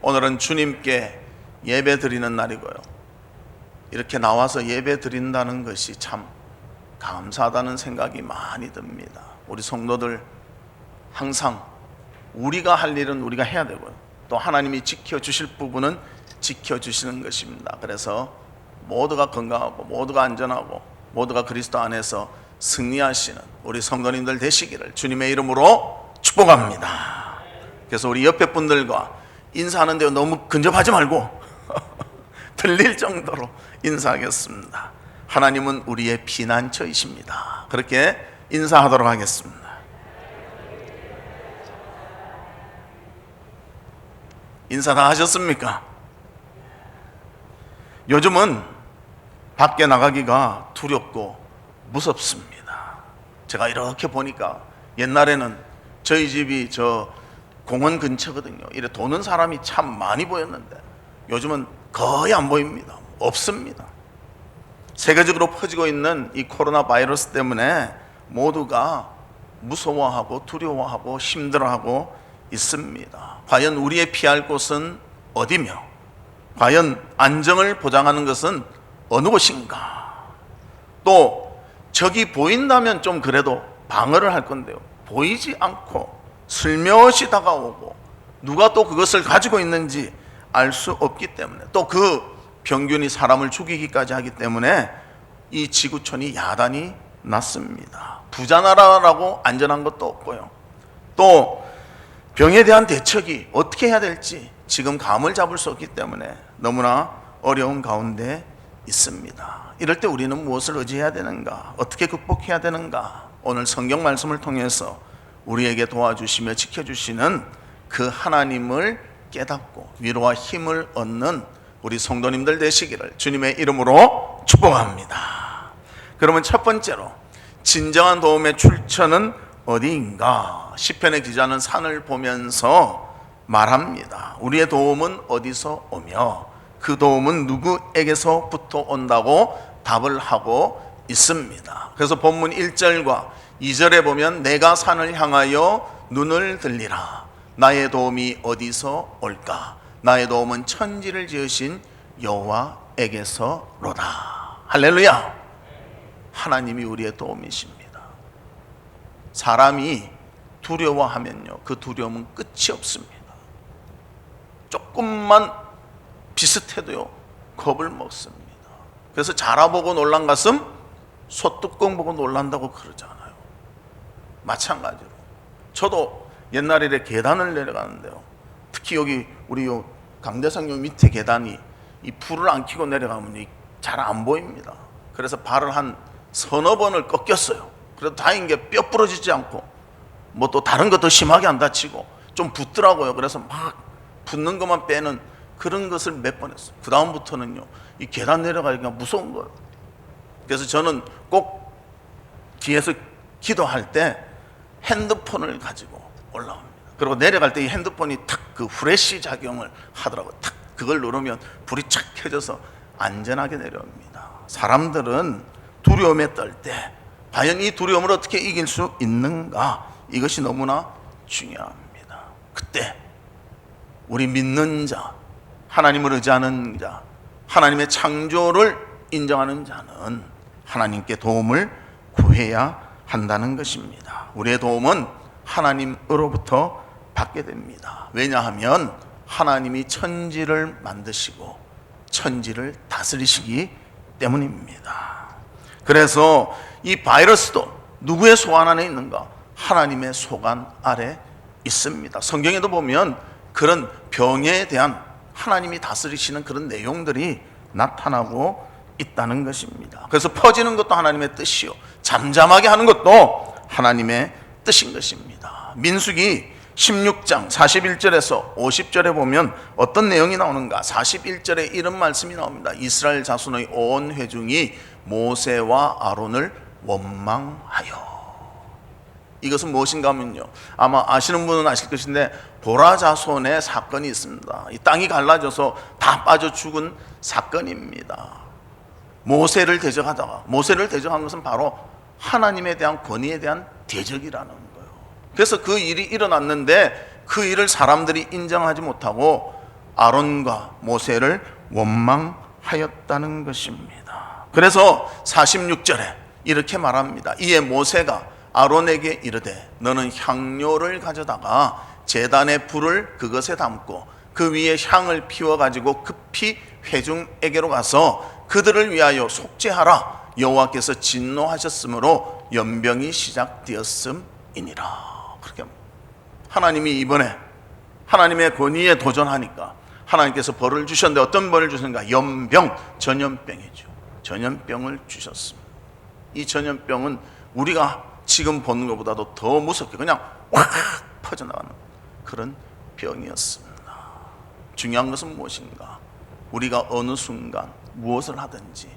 오늘은 주님께 예배 드리는 날이고요. 이렇게 나와서 예배 드린다는 것이 참 감사하다는 생각이 많이 듭니다. 우리 성도들 항상 우리가 할 일은 우리가 해야 되고요. 또 하나님이 지켜주실 부분은 지켜주시는 것입니다. 그래서 모두가 건강하고 모두가 안전하고 모두가 그리스도 안에서 승리하시는 우리 성도님들 되시기를 주님의 이름으로 축복합니다. 그래서 우리 옆에 분들과 인사하는데 너무 근접하지 말고 들릴 정도로 인사하겠습니다. 하나님은 우리의 피난처이십니다. 그렇게 인사하도록 하겠습니다. 인사 다 하셨습니까? 요즘은 밖에 나가기가 두렵고 무섭습니다. 제가 이렇게 보니까 옛날에는 저희 집이 저 공원 근처거든요. 이래 도는 사람이 참 많이 보였는데 요즘은 거의 안 보입니다. 없습니다. 세계적으로 퍼지고 있는 이 코로나 바이러스 때문에 모두가 무서워하고 두려워하고 힘들어하고 있습니다. 과연 우리의 피할 곳은 어디며 과연 안정을 보장하는 것은 어느 곳인가? 또 적이 보인다면 좀 그래도 방어를 할 건데요, 보이지 않고 슬며시 다가오고 누가 또 그것을 가지고 있는지 알 수 없기 때문에, 또 그 병균이 사람을 죽이기까지 하기 때문에 이 지구촌이 야단이 났습니다. 부자나라라고 안전한 것도 없고요, 또 병에 대한 대책이 어떻게 해야 될지 지금 감을 잡을 수 없기 때문에 너무나 어려운 가운데 있습니다. 이럴 때 우리는 무엇을 의지해야 되는가? 어떻게 극복해야 되는가? 오늘 성경 말씀을 통해서 우리에게 도와주시며 지켜주시는 그 하나님을 깨닫고 위로와 힘을 얻는 우리 성도님들 되시기를 주님의 이름으로 축복합니다. 그러면 첫 번째로 진정한 도움의 출처는 어디인가? 시편의 기자는 산을 보면서 말합니다. 우리의 도움은 어디서 오며 그 도움은 누구에게서부터 온다고 답을 하고 있습니다. 그래서 본문 1절과 2절에 보면 내가 산을 향하여 눈을 들리라. 나의 도움이 어디서 올까? 나의 도움은 천지를 지으신 여호와에게서로다. 할렐루야. 하나님이 우리의 도움이십니다. 사람이 두려워하면요, 그 두려움은 끝이 없습니다. 조금만 비슷해도요 겁을 먹습니다. 그래서 자라보고 놀란 가슴 소뚜껑 보고 놀란다고 그러잖아요. 마찬가지로 저도 옛날에 계단을 내려가는데요, 특히 여기 우리 요 강대상 요 밑에 계단이 이 불을 안 켜고 내려가면 잘 안 보입니다. 그래서 발을 한 서너 번을 꺾였어요. 그래도 다행인 게 뼈 부러지지 않고 뭐 또 다른 것도 심하게 안 다치고 좀 붓더라고요. 그래서 막 붓는 것만 빼는 그런 것을 몇 번 했어요. 그 다음부터는요 이 계단 내려가기가 무서운 거예요. 그래서 저는 꼭 뒤에서 기도할 때 핸드폰을 가지고 올라옵니다. 그리고 내려갈 때 이 핸드폰이 탁 그 후레쉬 작용을 하더라고요. 탁 그걸 누르면 불이 착 켜져서 안전하게 내려옵니다. 사람들은 두려움에 떨 때 과연 이 두려움을 어떻게 이길 수 있는가? 이것이 너무나 중요합니다. 그때 우리 믿는 자, 하나님을 의지하는 자, 하나님의 창조를 인정하는 자는 하나님께 도움을 구해야 한다는 것입니다. 우리의 도움은 하나님으로부터 받게 됩니다. 왜냐하면 하나님이 천지를 만드시고 천지를 다스리시기 때문입니다. 그래서 이 바이러스도 누구의 소관 안에 있는가? 하나님의 소관 아래 있습니다. 성경에도 보면 그런 병에 대한 하나님이 다스리시는 그런 내용들이 나타나고 있다는 것입니다. 그래서 퍼지는 것도 하나님의 뜻이요, 잠잠하게 하는 것도 하나님의 뜻인 것입니다. 민수기 16장 41절에서 50절에 보면 어떤 내용이 나오는가? 41절에 이런 말씀이 나옵니다. 이스라엘 자손의 온 회중이 모세와 아론을 원망하여. 이것은 무엇인가 하면요, 아마 아시는 분은 아실 것인데 보라 자손의 사건이 있습니다. 이 땅이 갈라져서 다 빠져 죽은 사건입니다. 모세를 대적한 것은 바로 하나님에 대한 권위에 대한 대적이라는 거예요. 그래서 그 일이 일어났는데 그 일을 사람들이 인정하지 못하고 아론과 모세를 원망하였다는 것입니다. 그래서 46절에 이렇게 말합니다. 이에 모세가 아론에게 이르되 너는 향료를 가져다가 제단의 불을 그것에 담고 그 위에 향을 피워 가지고 급히 회중에게로 가서 그들을 위하여 속죄하라. 여호와께서 진노하셨으므로 연병이 시작되었음이니라. 그렇게 하나님이 이번에 하나님의 권위에 도전하니까 하나님께서 벌을 주셨는데 어떤 벌을 주셨는가? 연병, 전염병이죠. 전염병을 주셨습니다. 이 전염병은 우리가 지금 보는 것보다도 더 무섭게 그냥 확 퍼져나가는 그런 병이었습니다. 중요한 것은 무엇인가? 우리가 어느 순간 무엇을 하든지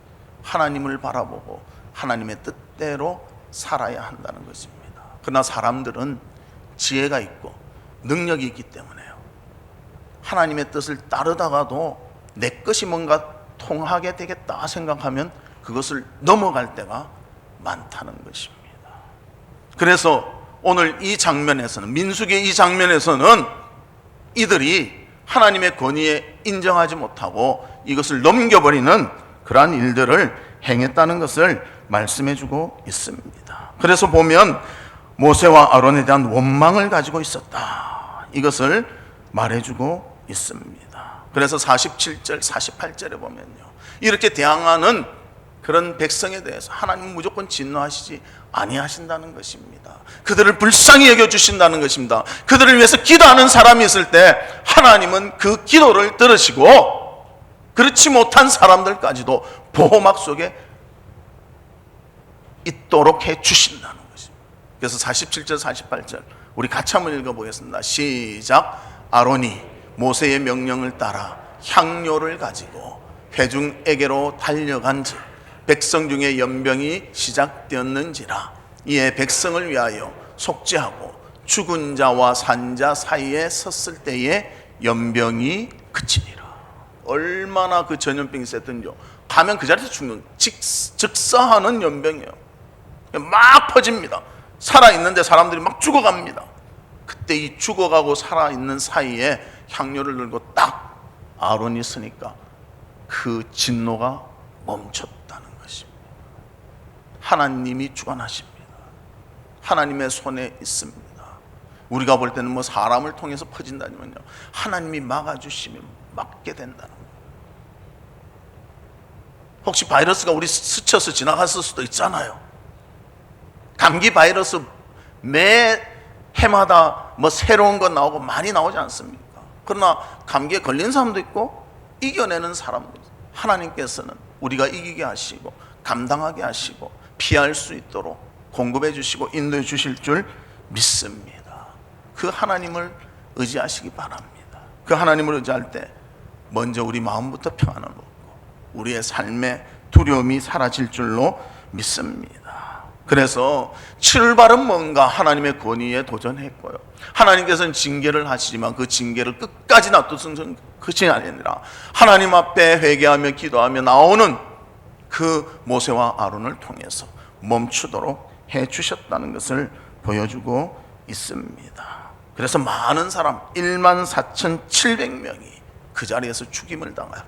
하나님을 바라보고 하나님의 뜻대로 살아야 한다는 것입니다. 그러나 사람들은 지혜가 있고 능력이 있기 때문에요, 하나님의 뜻을 따르다가도 내 것이 뭔가 통하게 되겠다 생각하면 그것을 넘어갈 때가 많다는 것입니다. 그래서 오늘 이 장면에서는, 민수기의 이 장면에서는 이들이 하나님의 권위에 인정하지 못하고 이것을 넘겨버리는 그러한 일들을 행했다는 것을 말씀해 주고 있습니다. 그래서 보면 모세와 아론에 대한 원망을 가지고 있었다, 이것을 말해주고 있습니다. 그래서 47절, 48절에 보면요, 이렇게 대항하는 그런 백성에 대해서 하나님은 무조건 진노하시지 아니하신다는 것입니다. 그들을 불쌍히 여겨주신다는 것입니다. 그들을 위해서 기도하는 사람이 있을 때 하나님은 그 기도를 들으시고 그렇지 못한 사람들까지도 보호막 속에 있도록 해주신다는 것입니다. 그래서 47절, 48절 우리 같이 한번 읽어보겠습니다. 시작. 아론이 모세의 명령을 따라 향료를 가지고 회중에게로 달려간즉 백성 중에 연병이 시작되었는지라. 이에 백성을 위하여 속죄하고 죽은 자와 산 자 사이에 섰을 때에 연병이 그치니라. 얼마나 그 전염병이 셌던지요. 가면 그 자리에서 죽는, 즉사하는 연병이에요. 막 퍼집니다. 살아있는데 사람들이 막 죽어갑니다. 그때 이 죽어가고 살아있는 사이에 향료를 들고 딱 아론이 서니까 그 진노가 멈췄다는 것입니다. 하나님이 주관하십니다. 하나님의 손에 있습니다. 우리가 볼 때는 뭐 사람을 통해서 퍼진다니면요, 하나님이 막아주시면 막게 된다는 거예요. 혹시 바이러스가 우리 스쳐서 지나갔을 수도 있잖아요. 감기 바이러스 매 해마다 뭐 새로운 거 나오고 많이 나오지 않습니까? 그러나 감기에 걸린 사람도 있고 이겨내는 사람도 있어요. 하나님께서는 우리가 이기게 하시고 감당하게 하시고 피할 수 있도록 공급해 주시고 인도해 주실 줄 믿습니다. 그 하나님을 의지하시기 바랍니다. 그 하나님을 의지할 때 먼저 우리 마음부터 평안을 얻고 우리의 삶의 두려움이 사라질 줄로 믿습니다. 그래서 출발은 뭔가? 하나님의 권위에 도전했고요, 하나님께서는 징계를 하시지만 그 징계를 끝까지 놔두는 것이 아니라 하나님 앞에 회개하며 기도하며 나오는 그 모세와 아론을 통해서 멈추도록 해주셨다는 것을 보여주고 있습니다. 그래서 많은 사람 14,700명이 그 자리에서 죽임을 당할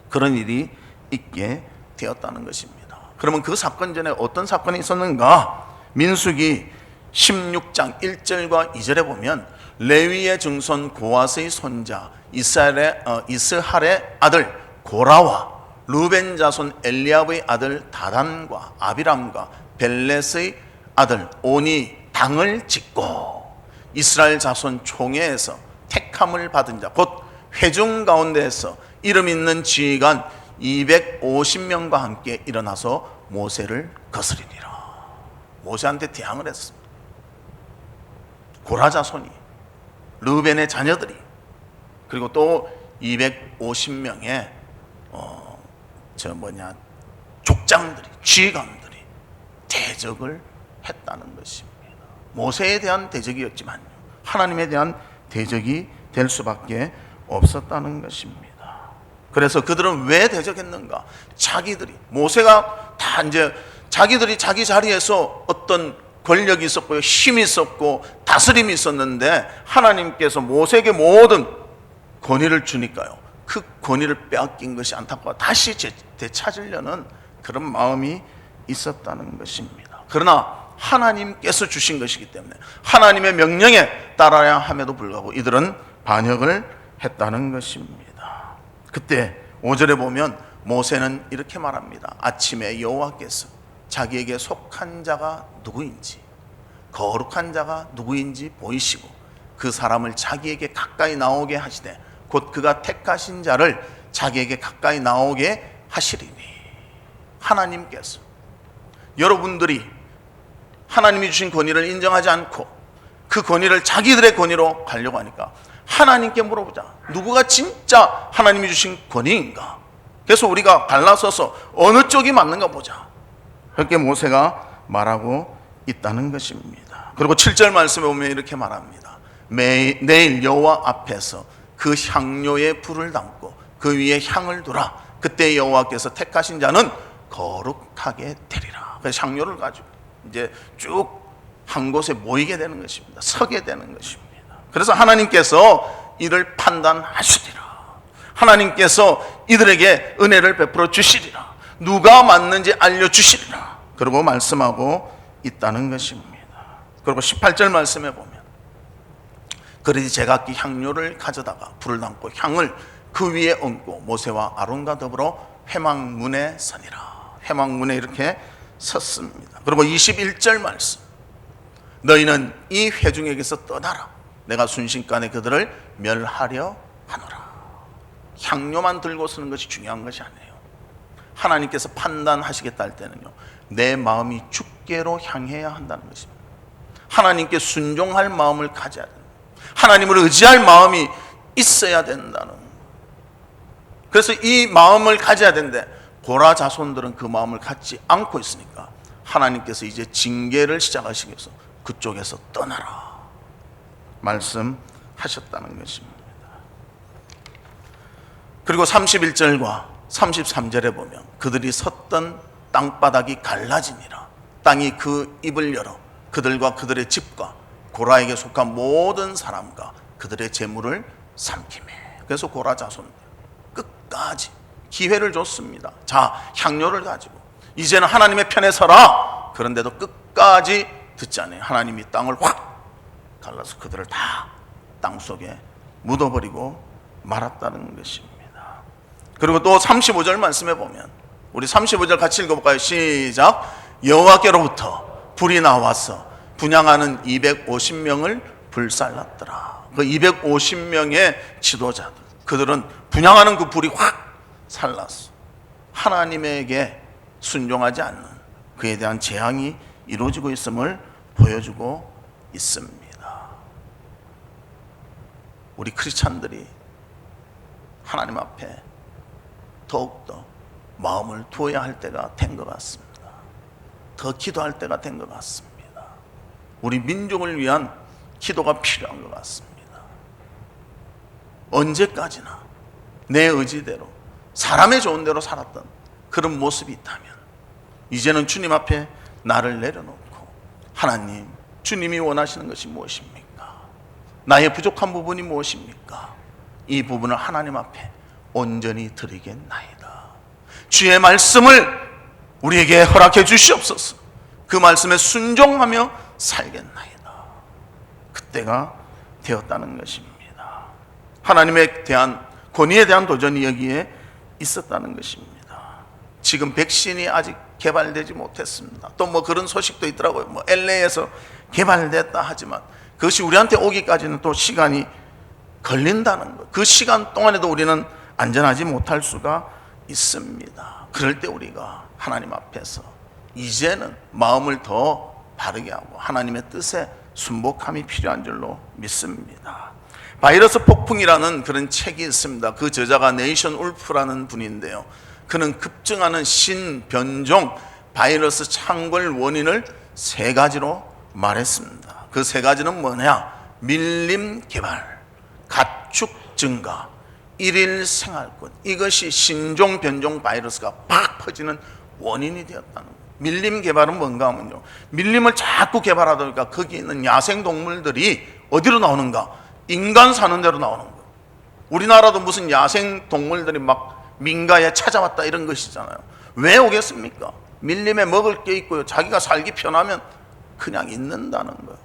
그런 일이 있게 되었다는 것입니다. 그러면 그 사건 전에 어떤 사건이 있었는가? 민수기 16장 1절과 2절에 보면 레위의 증손 고핫의 손자 이스할의 아들 고라와 루벤 자손 엘리압의 아들 다단과 아비람과 벨렛의 아들 온이 당을 짓고 이스라엘 자손 총회에서 택함을 받은 자 곧 회중 가운데에서 이름 있는 지휘관 250명과 함께 일어나서 모세를 거스리니라. 모세한테 대항을 했습니다. 고라 자손이, 르벤의 자녀들이, 그리고 또 250명의 족장들이, 지휘관들이 대적을 했다는 것입니다. 모세에 대한 대적이었지만 하나님에 대한 대적이 될 수밖에 없었다는 것입니다. 그래서 그들은 왜 대적했는가? 자기들이, 모세가 다 이제 자기들이 자기 자리에서 어떤 권력이 있었고요, 힘이 있었고 다스림이 있었는데 하나님께서 모세에게 모든 권위를 주니까요, 그 권위를 빼앗긴 것이 안타까워 다시 되찾으려는 그런 마음이 있었다는 것입니다. 그러나 하나님께서 주신 것이기 때문에 하나님의 명령에 따라야 함에도 불구하고 이들은 반역을 했다는 것입니다. 그때 5절에 보면 모세는 이렇게 말합니다. 아침에 여호와께서 자기에게 속한 자가 누구인지, 거룩한 자가 누구인지 보이시고 그 사람을 자기에게 가까이 나오게 하시되 곧 그가 택하신 자를 자기에게 가까이 나오게 하시리니. 하나님께서 여러분들이 하나님이 주신 권위를 인정하지 않고 그 권위를 자기들의 권위로 가려고 하니까 하나님께 물어보자. 누구가 진짜 하나님이 주신 권위인가? 그래서 우리가 갈라서서 어느 쪽이 맞는가 보자. 그렇게 모세가 말하고 있다는 것입니다. 그리고 7절 말씀에 보면 이렇게 말합니다. 내일 여호와 앞에서 그 향료에 불을 담고 그 위에 향을 두라. 그때 여호와께서 택하신 자는 거룩하게 되리라. 그래서 향료를 가지고 이제 쭉 한 곳에 모이게 되는 것입니다. 서게 되는 것입니다. 그래서 하나님께서 이를 판단하시리라. 하나님께서 이들에게 은혜를 베풀어 주시리라. 누가 맞는지 알려주시리라. 그리고 말씀하고 있다는 것입니다. 그리고 18절 말씀에 보면 그러지 제각기 향료를 가져다가 불을 담고 향을 그 위에 얹고 모세와 아론과 더불어 회막문에 서니라. 회막문에 이렇게 섰습니다. 그리고 21절 말씀, 너희는 이 회중에게서 떠나라. 내가 순식간에 그들을 멸하려 하노라. 향료만 들고 서는 것이 중요한 것이 아니에요. 하나님께서 판단하시겠다 할 때는요, 내 마음이 주께로 향해야 한다는 것입니다. 하나님께 순종할 마음을 가져야 된다. 하나님을 의지할 마음이 있어야 된다는. 그래서 이 마음을 가져야 되는데 고라 자손들은 그 마음을 갖지 않고 있으니까 하나님께서 이제 징계를 시작하시기 위해서 그쪽에서 떠나라 말씀하셨다는 것입니다. 그리고 31절과 33절에 보면 그들이 섰던 땅바닥이 갈라지니라. 땅이 그 입을 열어 그들과 그들의 집과 고라에게 속한 모든 사람과 그들의 재물을 삼키매. 그래서 고라 자손들 끝까지 기회를 줬습니다. 자, 향료를 가지고 이제는 하나님의 편에 서라. 그런데도 끝까지 듣지 않아요. 하나님이 땅을 확 갈라서 그들을 다 땅속에 묻어버리고 말았다는 것입니다. 그리고 또 35절 말씀해 보면 우리 35절 같이 읽어볼까요? 시작. 여호와께로부터 불이 나와서 분향하는 250명을 불살랐더라. 그 250명의 지도자들, 그들은 분향하는 그 불이 확 살랐어. 하나님에게 순종하지 않는 그에 대한 재앙이 이루어지고 있음을 보여주고 있습니다. 우리 크리스찬들이 하나님 앞에 더욱더 마음을 두어야 할 때가 된 것 같습니다. 더 기도할 때가 된 것 같습니다. 우리 민족을 위한 기도가 필요한 것 같습니다. 언제까지나 내 의지대로 사람의 좋은 대로 살았던 그런 모습이 있다면 이제는 주님 앞에 나를 내려놓고 하나님, 주님이 원하시는 것이 무엇입니까? 나의 부족한 부분이 무엇입니까? 이 부분을 하나님 앞에 온전히 드리겠나이다. 주의 말씀을 우리에게 허락해 주시옵소서. 그 말씀에 순종하며 살겠나이다. 그때가 되었다는 것입니다. 하나님에 대한 권위에 대한 도전이 여기에 있었다는 것입니다. 지금 백신이 아직 개발되지 못했습니다. 또 뭐 그런 소식도 있더라고요. 뭐 LA에서 개발됐다 하지만 그것이 우리한테 오기까지는 또 시간이 걸린다는 것. 그 시간 동안에도 우리는 안전하지 못할 수가 있습니다. 그럴 때 우리가 하나님 앞에서 이제는 마음을 더 바르게 하고 하나님의 뜻에 순복함이 필요한 줄로 믿습니다. 바이러스 폭풍이라는 그런 책이 있습니다. 그 저자가 네이션 울프라는 분인데요, 그는 급증하는 신변종 바이러스 창궐 원인을 3가지로 말했습니다. 그 3가지는 뭐냐? 밀림 개발, 가축 증가, 일일 생활권. 이것이 신종 변종 바이러스가 팍 퍼지는 원인이 되었다는 거예요. 밀림 개발은 뭔가 하면요, 밀림을 자꾸 개발하다 보니까 거기 있는 야생 동물들이 어디로 나오는가? 인간 사는 데로 나오는 거예요. 우리나라도 무슨 야생 동물들이 막 민가에 찾아왔다 이런 것이잖아요. 왜 오겠습니까? 밀림에 먹을 게 있고요. 자기가 살기 편하면 그냥 있는다는 거예요.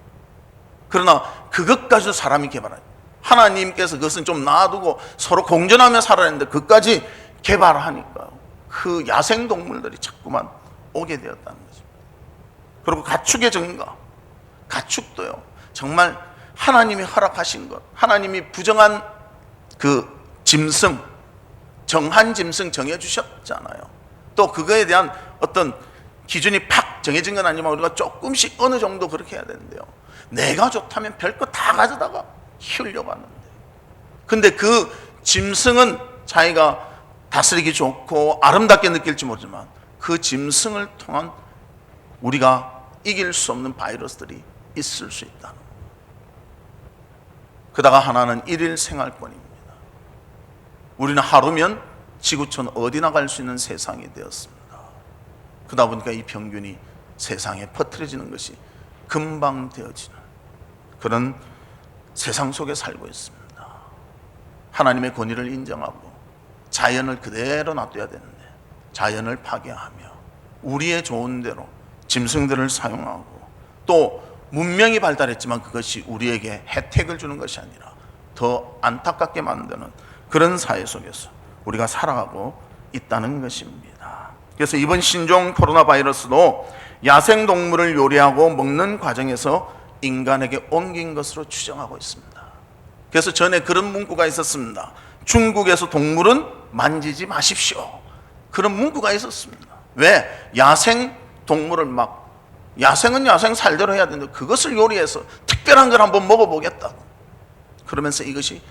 그러나 그것까지도 사람이 개발해요. 하나님께서 그것은 좀 놔두고 서로 공존하며 살아야 하는데 그것까지 개발하니까 그 야생 동물들이 자꾸만 오게 되었다는 거죠. 그리고 가축의 증가, 가축도요. 정말 하나님이 허락하신 것, 하나님이 부정한 그 짐승, 정한 짐승 정해주셨잖아요. 또 그거에 대한 어떤 기준이 팍 정해진 건 아니지만 우리가 조금씩 어느 정도 그렇게 해야 되는데요. 내가 좋다면 별거 다 가져다가 키우려고 하는데, 근데 그 짐승은 자기가 다스리기 좋고 아름답게 느낄지 모르지만 그 짐승을 통한 우리가 이길 수 없는 바이러스들이 있을 수 있다는 거예요. 그다가 하나는 일일 생활권입니다. 우리는 하루면 지구촌 어디나 갈 수 있는 세상이 되었습니다. 그러다 보니까 이 병균이 세상에 퍼뜨려지는 것이 금방 되어지는 그런 세상 속에 살고 있습니다. 하나님의 권위를 인정하고 자연을 그대로 놔둬야 되는데 자연을 파괴하며 우리의 좋은 대로 짐승들을 사용하고 또 문명이 발달했지만 그것이 우리에게 혜택을 주는 것이 아니라 더 안타깝게 만드는 그런 사회 속에서 우리가 살아가고 있다는 것입니다. 그래서 이번 신종 코로나 바이러스도 야생동물을 요리하고 먹는 과정에서 인간에게 옮긴 것으로 추정하고 있습니다. 그래서 전에 그런 문구가 있었습니다. 중국에서 동물은 만지지 마십시오. 그런 문구가 있었습니다. 왜? 야생 동물을 야생은 야생 살대로 해야 되는데 그것을 요리해서 특별한 걸 한번 먹어보겠다고 그러면서 이것이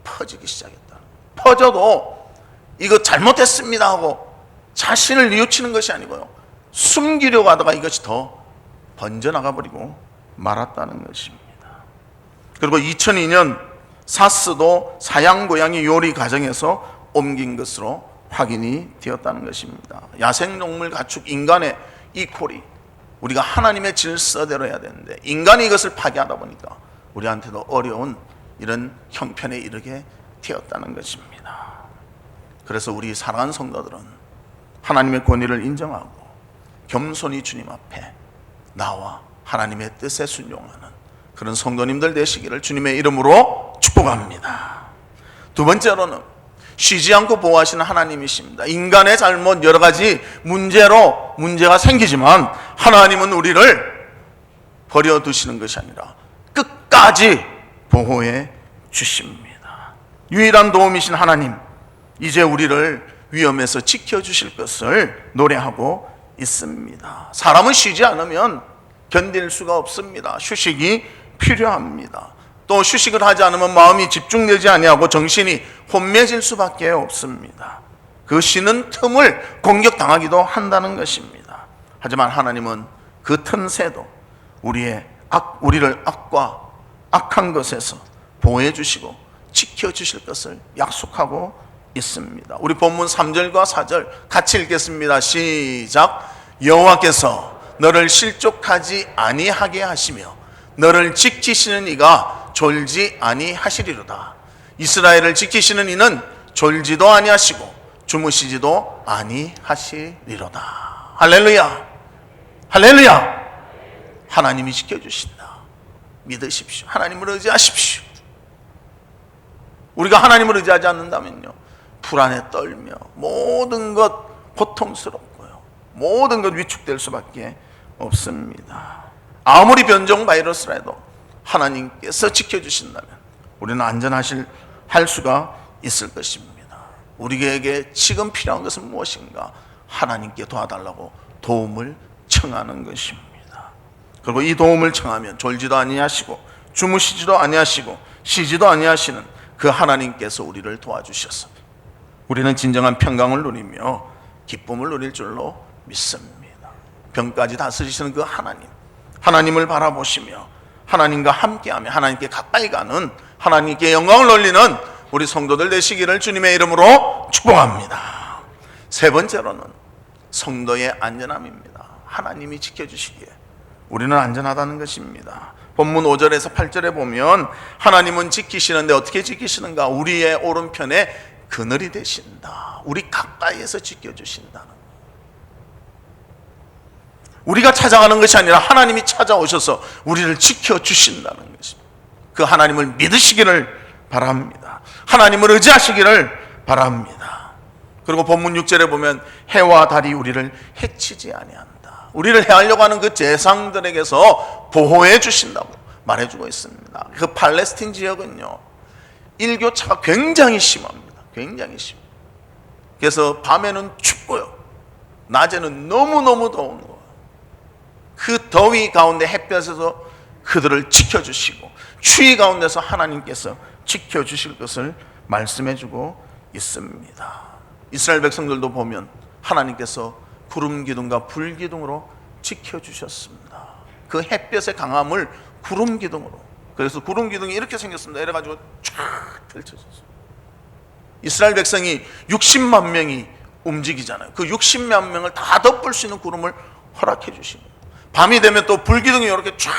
퍼지기 시작했다. 퍼져도 이거 잘못했습니다 하고 자신을 뉘우치는 것이 아니고요, 숨기려고 하다가 이것이 더 번져나가 버리고 말았다는 것입니다. 그리고 2002년 사스도 사양 고양이 요리 과정에서 옮긴 것으로 확인이 되었다는 것입니다. 야생동물, 가축, 인간의 이퀄이 우리가 하나님의 질서대로 해야 되는데 인간이 이것을 파괴하다 보니까 우리한테도 어려운 이런 형편에 이르게 되었다는 것입니다. 그래서 우리 사랑하는 성도들은 하나님의 권위를 인정하고 겸손히 주님 앞에 나와 하나님의 뜻에 순종하는 그런 성도님들 되시기를 주님의 이름으로 축복합니다. 두 번째로는 쉬지 않고 보호하시는 하나님이십니다. 인간의 잘못 여러 가지 문제가 생기지만 하나님은 우리를 버려두시는 것이 아니라 끝까지 보호해 주십니다. 유일한 도움이신 하나님, 이제 우리를 위험에서 지켜주실 것을 노래하고 있습니다. 사람은 쉬지 않으면 견딜 수가 없습니다. 휴식이 필요합니다. 또 휴식을 하지 않으면 마음이 집중되지 아니하고 정신이 혼미해질 수밖에 없습니다. 그 쉬는 틈을 공격당하기도 한다는 것입니다. 하지만 하나님은 그 틈새도 우리를 악한 것에서 보호해 주시고 지켜 주실 것을 약속하고 있습니다. 우리 본문 3절과 4절 같이 읽겠습니다. 시작. 여호와께서 너를 실족하지 아니하게 하시며 너를 지키시는 이가 졸지 아니하시리로다. 이스라엘을 지키시는 이는 졸지도 아니하시고 주무시지도 아니하시리로다. 할렐루야, 할렐루야. 하나님이 지켜주신다. 믿으십시오. 하나님을 의지하십시오. 우리가 하나님을 의지하지 않는다면요, 불안에 떨며 모든 것 고통스럽고요, 모든 것 위축될 수밖에 없습니다. 아무리 변종 바이러스라도 하나님께서 지켜주신다면 우리는 할 수가 있을 것입니다. 우리에게 지금 필요한 것은 무엇인가? 하나님께 도와달라고 도움을 청하는 것입니다. 그리고 이 도움을 청하면 졸지도 아니하시고 주무시지도 아니하시고 쉬지도 아니하시는 그 하나님께서 우리를 도와주셔서 우리는 진정한 평강을 누리며 기쁨을 누릴 줄로 믿습니다. 병까지 다스리시는 그 하나님을 바라보시며 하나님과 함께하며 하나님께 가까이 가는, 하나님께 영광을 돌리는 우리 성도들 되시기를 주님의 이름으로 축복합니다. 세 번째로는 성도의 안전함입니다. 하나님이 지켜주시기에 우리는 안전하다는 것입니다. 본문 5절에서 8절에 보면 하나님은 지키시는데 어떻게 지키시는가? 우리의 오른편에 그늘이 되신다. 우리 가까이에서 지켜주신다는 거예요. 우리가 찾아가는 것이 아니라 하나님이 찾아오셔서 우리를 지켜주신다는 것입니다. 그 하나님을 믿으시기를 바랍니다. 하나님을 의지하시기를 바랍니다. 그리고 본문 6절에 보면 해와 달이 우리를 해치지 아니한다. 우리를 해하려고 하는 그 재상들에게서 보호해 주신다고 말해주고 있습니다. 그 팔레스틴 지역은요, 일교차가 굉장히 심합니다. 굉장히 심해요. 그래서 밤에는 춥고요, 낮에는 너무너무 더운 거예요. 그 더위 가운데 햇볕에서 그들을 지켜주시고 추위 가운데서 하나님께서 지켜주실 것을 말씀해주고 있습니다. 이스라엘 백성들도 보면 하나님께서 구름 기둥과 불 기둥으로 지켜주셨습니다. 그 햇볕의 강함을 구름 기둥으로, 그래서 구름 기둥이 이렇게 생겼습니다. 이래가지고 쫙 펼쳐졌어요. 이스라엘 백성이 60만 명이 움직이잖아요. 그 60만 명을 다 덮을 수 있는 구름을 허락해 주시고, 밤이 되면 또 불기둥이 이렇게 쫙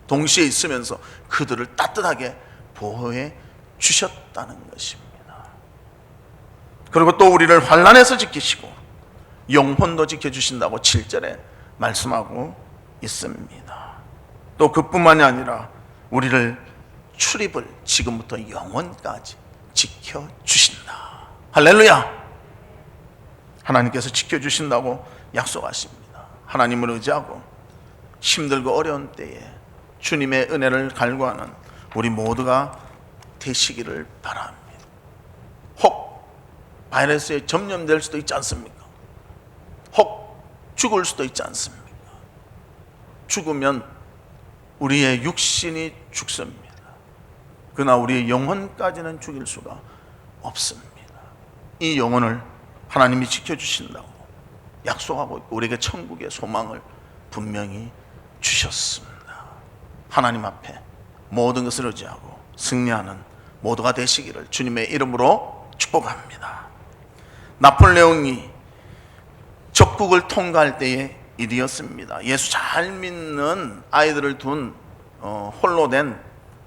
동시에 있으면서 그들을 따뜻하게 보호해 주셨다는 것입니다. 그리고 또 우리를 환난에서 지키시고 영혼도 지켜주신다고 7절에 말씀하고 있습니다. 또 그뿐만이 아니라 우리를 출입을 지금부터 영원까지 지켜주신다. 할렐루야! 하나님께서 지켜주신다고 약속하십니다. 하나님을 의지하고 힘들고 어려운 때에 주님의 은혜를 갈구하는 우리 모두가 되시기를 바랍니다. 혹 바이러스에 전염될 수도 있지 않습니까? 혹 죽을 수도 있지 않습니까? 죽으면 우리의 육신이 죽습니다. 그러나 우리의 영혼까지는 죽일 수가 없습니다. 이 영혼을 하나님이 지켜주신다고 약속하고 있고 우리에게 천국의 소망을 분명히 주셨습니다. 하나님 앞에 모든 것을 의지하고 승리하는 모두가 되시기를 주님의 이름으로 축복합니다. 나폴레옹이 적국을 통과할 때의 일이었습니다. 예수 잘 믿는 아이들을 둔 홀로 된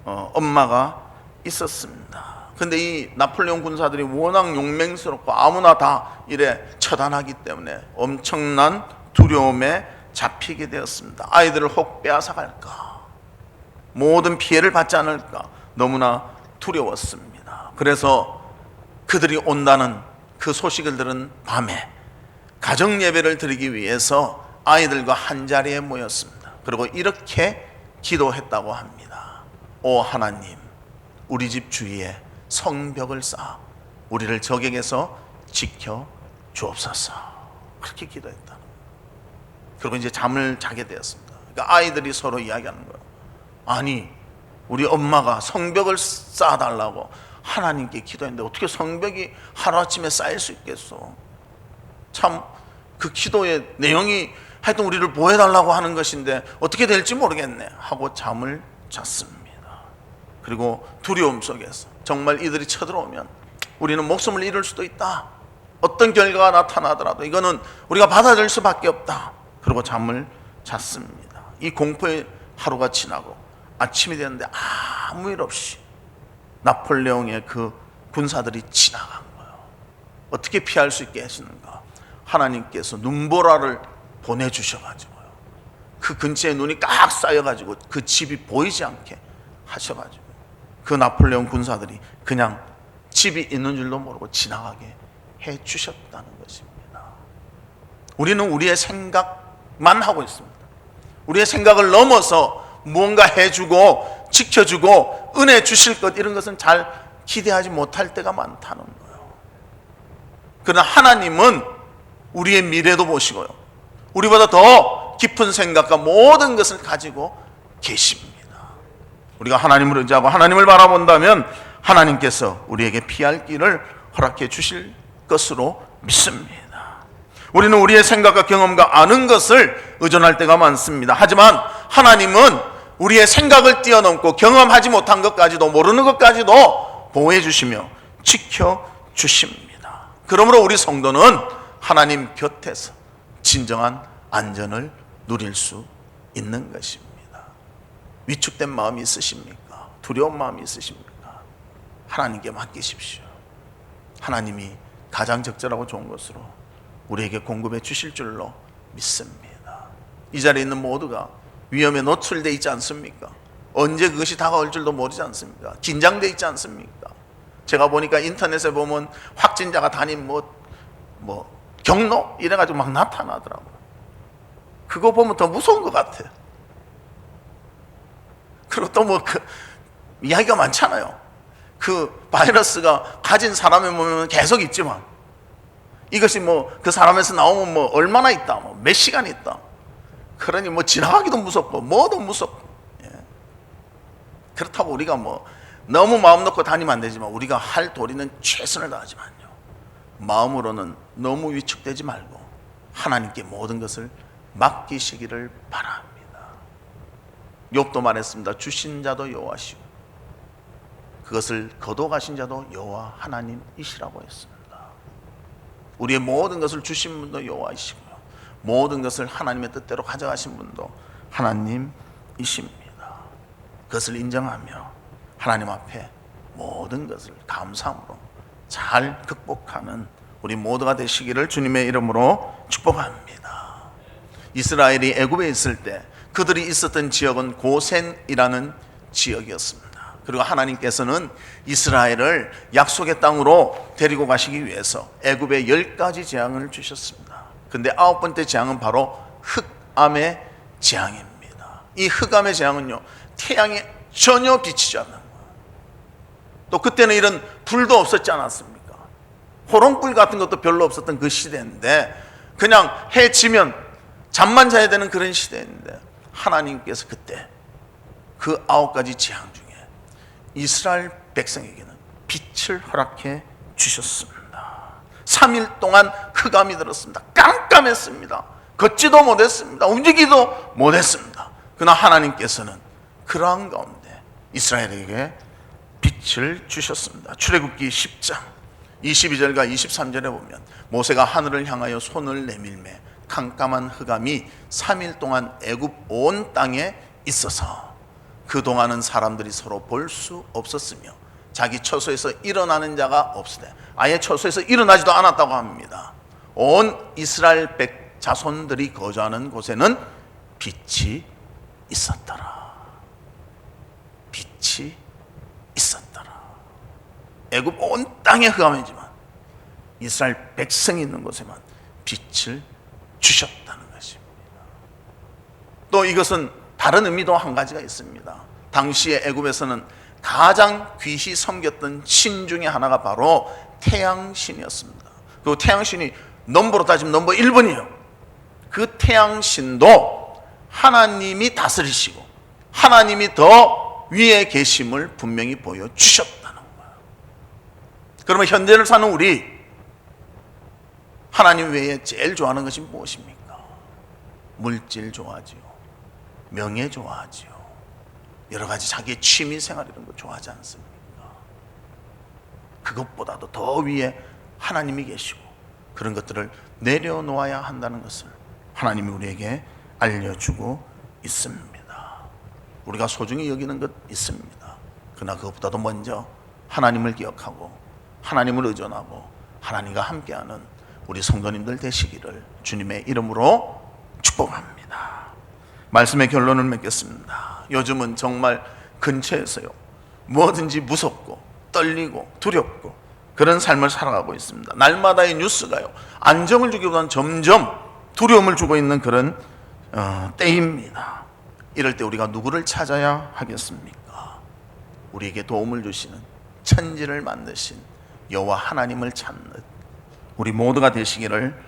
엄마가 있었습니다. 근데 이 나폴레옹 군사들이 워낙 용맹스럽고 아무나 다 이래 처단하기 때문에 엄청난 두려움에 잡히게 되었습니다. 아이들을 혹 빼앗아 갈까, 모든 피해를 받지 않을까 너무나 두려웠습니다. 그래서 그들이 온다는 그 소식을 들은 밤에 가정 예배를 드리기 위해서 아이들과 한자리에 모였습니다. 그리고 이렇게 기도했다고 합니다. 오 하나님, 우리 집 주위에 성벽을 쌓아 우리를 적에게서 지켜 주옵소서. 그렇게 기도했다. 그리고 이제 잠을 자게 되었습니다. 그러니까 아이들이 서로 이야기하는 거예요. 아니, 우리 엄마가 성벽을 쌓아달라고 하나님께 기도했는데 어떻게 성벽이 하루아침에 쌓일 수 있겠어? 참 그 기도의 내용이 하여튼 우리를 보호해달라고 하는 것인데 어떻게 될지 모르겠네 하고 잠을 잤습니다. 그리고 두려움 속에서 정말 이들이 쳐들어오면 우리는 목숨을 잃을 수도 있다, 어떤 결과가 나타나더라도 이거는 우리가 받아들일 수밖에 없다. 그리고 잠을 잤습니다. 이 공포의 하루가 지나고 아침이 되었는데 아무 일 없이 나폴레옹의 그 군사들이 지나간 거예요. 어떻게 피할 수 있게 하시는가? 하나님께서 눈보라를 보내주셔가지고요, 그 근처에 눈이 깍 쌓여가지고 그 집이 보이지 않게 하셔가지고 그 나폴레옹 군사들이 그냥 집이 있는 줄도 모르고 지나가게 해주셨다는 것입니다. 우리는 우리의 생각만 하고 있습니다. 우리의 생각을 넘어서 무언가 해주고 지켜주고 은혜 주실 것, 이런 것은 잘 기대하지 못할 때가 많다는 거예요. 그러나 하나님은 우리의 미래도 보시고요, 우리보다 더 깊은 생각과 모든 것을 가지고 계십니다. 우리가 하나님을 의지하고 하나님을 바라본다면 하나님께서 우리에게 피할 길을 허락해 주실 것으로 믿습니다. 우리는 우리의 생각과 경험과 아는 것을 의존할 때가 많습니다. 하지만 하나님은 우리의 생각을 뛰어넘고 경험하지 못한 것까지도, 모르는 것까지도 보호해 주시며 지켜 주십니다. 그러므로 우리 성도는 하나님 곁에서 진정한 안전을 누릴 수 있는 것입니다. 위축된 마음이 있으십니까? 두려운 마음이 있으십니까? 하나님께 맡기십시오. 하나님이 가장 적절하고 좋은 것으로 우리에게 공급해 주실 줄로 믿습니다. 이 자리에 있는 모두가 위험에 노출되어 있지 않습니까? 언제 그것이 다가올 줄도 모르지 않습니까? 긴장되어 있지 않습니까? 제가 보니까 인터넷에 보면 확진자가 단임 경로 이래가지고 막 나타나더라고요. 그거 보면 더 무서운 것 같아요. 그리고 또 이야기가 많잖아요. 그 바이러스가 가진 사람의 몸에는 계속 있지만 이것이 그 사람에서 나오면 얼마나 있다, 몇 시간 있다. 그러니 지나가기도 무섭고 뭐도 무섭고. 예. 그렇다고 우리가 너무 마음 놓고 다니면 안 되지만 우리가 할 도리는 최선을 다하지만요. 마음으로는 너무 위축되지 말고 하나님께 모든 것을 맡기시기를 바랍니다. 욥도 말했습니다. 주신 자도 여호와시고 그것을 거둬가신 자도 여호와 하나님이시라고 했습니다. 우리의 모든 것을 주신 분도 여호와이시고요, 모든 것을 하나님의 뜻대로 가져가신 분도 하나님이십니다. 그것을 인정하며 하나님 앞에 모든 것을 감사함으로 잘 극복하는 우리 모두가 되시기를 주님의 이름으로 축복합니다. 이스라엘이 애굽에 있을 때 그들이 있었던 지역은 고센이라는 지역이었습니다. 그리고 하나님께서는 이스라엘을 약속의 땅으로 데리고 가시기 위해서 애굽에 10가지 재앙을 주셨습니다. 근데 9번째 재앙은 바로 흑암의 재앙입니다. 이 흑암의 재앙은요, 태양이 전혀 비치지 않는 거예요. 또 그때는 이런 불도 없었지 않았습니까? 호롱불 같은 것도 별로 없었던 그 시대인데 그냥 해 지면 잠만 자야 되는 그런 시대인데 하나님께서 그때 그 9가지 재앙 중에 이스라엘 백성에게는 빛을 허락해 주셨습니다. 3일 동안 흑암이 들었습니다. 깜깜했습니다. 걷지도 못했습니다. 움직이도 못했습니다. 그러나 하나님께서는 그러한 가운데 이스라엘에게 빛을 주셨습니다. 출애굽기 10장 22절과 23절에 보면 모세가 하늘을 향하여 손을 내밀매 깜깜한 흑암이 3일 동안 애굽 온 땅에 있어서 그동안은 사람들이 서로 볼 수 없었으며 자기 처소에서 일어나는 자가 없으되 아예 처소에서 일어나지도 않았다고 합니다. 온 이스라엘 자손들이 거주하는 곳에는 빛이 있었더라. 빛이 있었더라. 애굽 온 땅에 흑암이지만 이스라엘 백성이 있는 곳에만 빛을 주셨다는 것입니다. 또 이것은 다른 의미도 한 가지가 있습니다. 당시에 애굽에서는 가장 귀히 섬겼던 신 중에 하나가 바로 태양신이었습니다. 그 태양신이 넘버로 따지면 넘버 1번이에요. 그 태양신도 하나님이 다스리시고 하나님이 더 위에 계심을 분명히 보여주셨다는 거예요. 그러면 현대를 사는 우리 하나님 외에 제일 좋아하는 것이 무엇입니까? 물질 좋아하지요, 명예 좋아하지요, 여러 가지 자기의 취미 생활 이런 거 좋아하지 않습니까? 그것보다도 더 위에 하나님이 계시고 그런 것들을 내려놓아야 한다는 것을 하나님이 우리에게 알려주고 있습니다. 우리가 소중히 여기는 것 있습니다. 그러나 그것보다도 먼저 하나님을 기억하고 하나님을 의존하고 하나님과 함께하는 우리 성도님들 되시기를 주님의 이름으로 축복합니다. 말씀의 결론을 맺겠습니다. 요즘은 정말 근처에서요 뭐든지 무섭고 떨리고 두렵고 그런 삶을 살아가고 있습니다. 날마다의 뉴스가요 안정을 주기보다는 점점 두려움을 주고 있는 그런 때입니다. 이럴 때 우리가 누구를 찾아야 하겠습니까? 우리에게 도움을 주시는 천지를 만드신 여호와 하나님을 찾는 우리 모두가 되시기를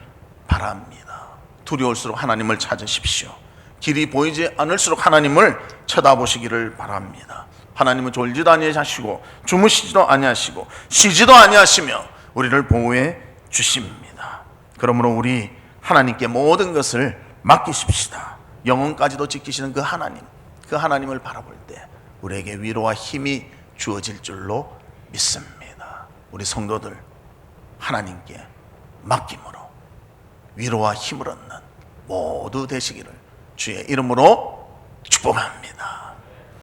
바랍니다. 두려울수록 하나님을 찾으십시오. 길이 보이지 않을수록 하나님을 쳐다보시기를 바랍니다. 하나님은 졸지도 아니하시고 주무시지도 아니하시고 쉬지도 아니하시며 우리를 보호해 주십니다. 그러므로 우리 하나님께 모든 것을 맡기십시다. 영혼까지도 지키시는 그 하나님을 바라볼 때 우리에게 위로와 힘이 주어질 줄로 믿습니다. 우리 성도들 하나님께 맡김으로 위로와 힘을 얻는 모두 되시기를 주의 이름으로 축복합니다.